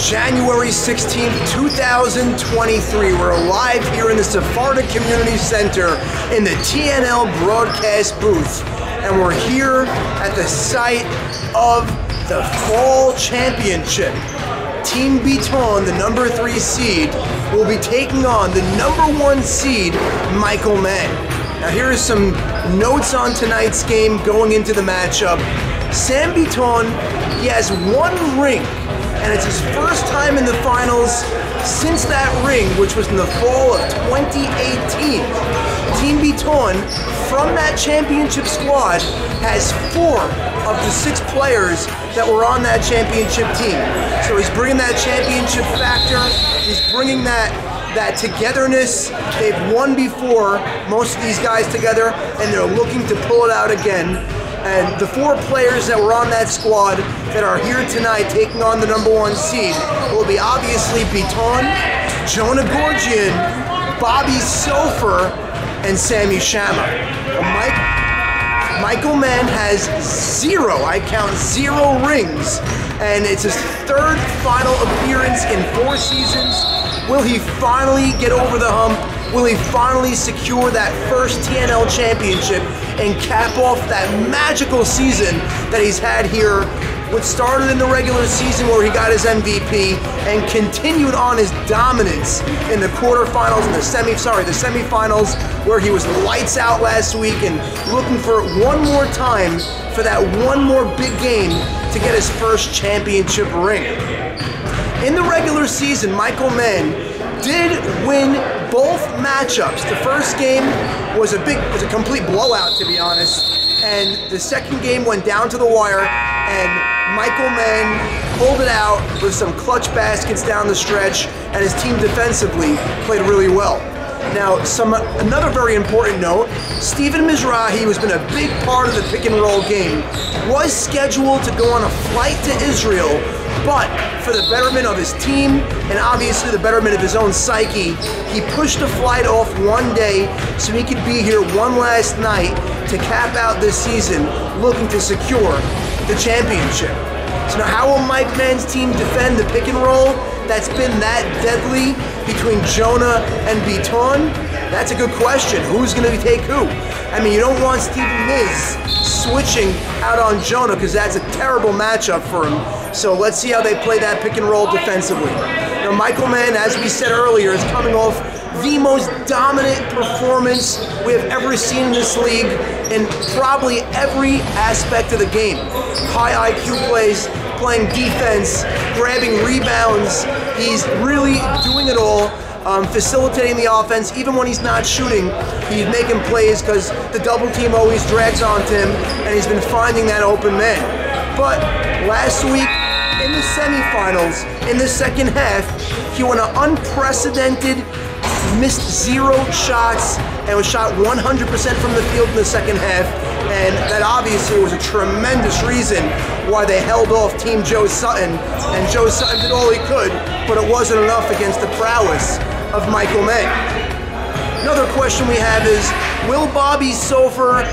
January 16th, 2023. We're live here in the Sephardic Community Center in the TNL broadcast booth. And we're here at the site of the Fall Championship. Team Bitton, the number 3 seed, will be taking on the number 1 seed, Mann. Now here are some notes on tonight's game going into the matchup. Sam Bitton, he has 1 ring, and it's his first time in the finals since that ring, which was in the fall of 2018. Team Bitton, from that championship squad, has 4 of the 6 players that were on that championship team. So he's bringing that championship factor, he's bringing that togetherness. They've won before, most of these guys together, and they're looking to pull it out again. And the 4 players that were on that squad that are here tonight taking on the number 1 seed will be obviously Bitton, Jonah Gorgian, Bobby Sofer, and Sammy Shama. Mann has 0, I count 0 rings, and it's his 3rd final appearance in 4 seasons. Will he finally get over the hump? Will he finally secure that first TNL championship and cap off that magical season that he's had here, which started in the regular season where he got his MVP and continued on his dominance in the quarterfinals and the semifinals, where he was lights out last week and looking for it one more time for that one more big game to get his first championship ring. In the regular season, Mann did win both matchups. The first game was a complete blowout, to be honest, and the second game went down to the wire, and Mann pulled it out with some clutch baskets down the stretch, and his team defensively played really well. Now, another very important note, Steven Mizrahi, who's been a big part of the pick and roll game, was scheduled to go on a flight to Israel, but for the betterment of his team and obviously the betterment of his own psyche, he pushed the flight off 1 day so he could be here one last night to cap out this season looking to secure the championship. So now how will Mann's team defend the pick and roll that's been that deadly between Jonah and Bitton? That's a good question. Who's going to take who? I mean, you don't want Steven Miz switching out on Jonah because that's a terrible matchup for him. So let's see how they play that pick and roll defensively. Now, Mann, as we said earlier, is coming off the most dominant performance we have ever seen in this league in probably every aspect of the game. High IQ plays, playing defense, grabbing rebounds. He's really doing it all, facilitating the offense. Even when he's not shooting, he's making plays because the double team always drags onto him, and he's been finding that open man. But last week, in the semifinals, in the second half, he went an unprecedented, missed 0 shots, and was shot 100% from the field in the second half, and that obviously was a tremendous reason why they held off Team Joe Sutton, and Joe Sutton did all he could, but it wasn't enough against the prowess of Mann. Another question we have is, will Bobby Sofer,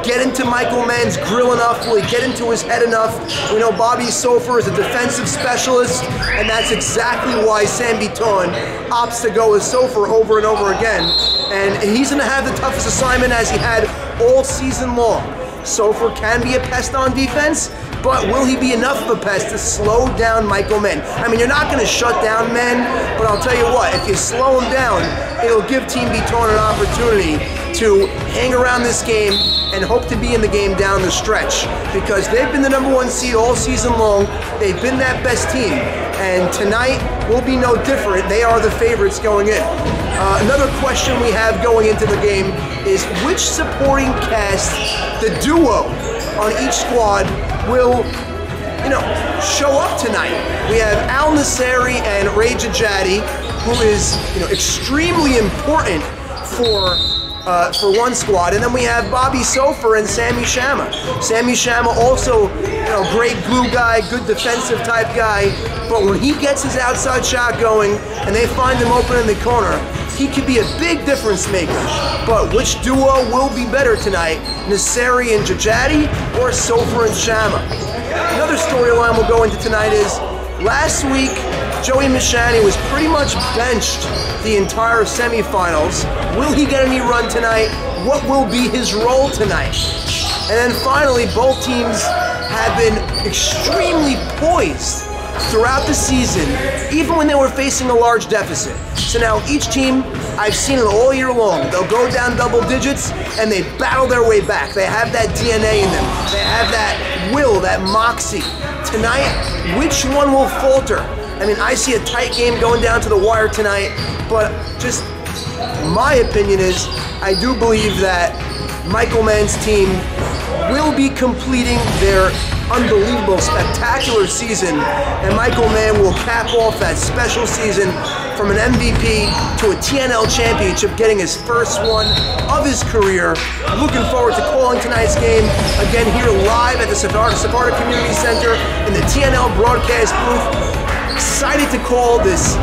get into Mann's grill enough? Will he get into his head enough? We know Bobby Sofer is a defensive specialist, and that's exactly why Sam Bitton opts to go with Sofer over and over again. And he's going to have the toughest assignment as he had all season long. Sofer can be a pest on defense, but will he be enough of a pest to slow down Mann? I mean, you're not going to shut down Mann, but I'll tell you what, if you slow him down, it'll give Team Bitton an opportunity to hang around this game and hope to be in the game down the stretch, because they've been the number 1 seed all season long. They've been that best team, and tonight will be no different. They are the favorites going in. Another question we have going into the game is which supporting cast, the duo on each squad, will show up tonight. We have Al Nasseri and Ray Jajati, who is extremely important for one squad, and then we have Bobby Sofer and Sammy Shama. Sammy Shama also, great glue guy, good defensive type guy, but when he gets his outside shot going and they find him open in the corner, he could be a big difference maker. But which duo will be better tonight, Nasseri and Jajati or Sofer and Shama? Another storyline we'll go into tonight is, last week Joey Mishani was pretty much benched the entire semifinals. Will he get any run tonight? What will be his role tonight? And then finally, both teams have been extremely poised throughout the season, even when they were facing a large deficit. So now each team, I've seen it all year long. They'll go down double digits and they battle their way back. They have that DNA in them. They have that will, that moxie. Tonight, which one will falter? I mean, I see a tight game going down to the wire tonight, but just my opinion is, I do believe that Michael Mann's team will be completing their unbelievable, spectacular season, and Michael Mann will cap off that special season from an MVP to a TNL championship, getting his first one of his career. Looking forward to calling tonight's game again here live at the Sepharda Community Center in the TNL broadcast booth. Excited to call this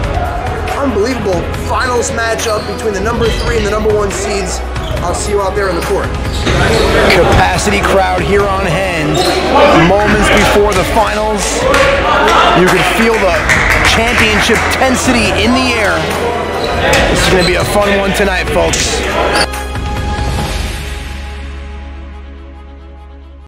unbelievable finals matchup between the number 3 and the number 1 seeds. I'll see you out there in the court. Capacity crowd here on hand. Moments before the finals, you can feel the championship tensity in the air. This is going to be a fun one tonight, folks.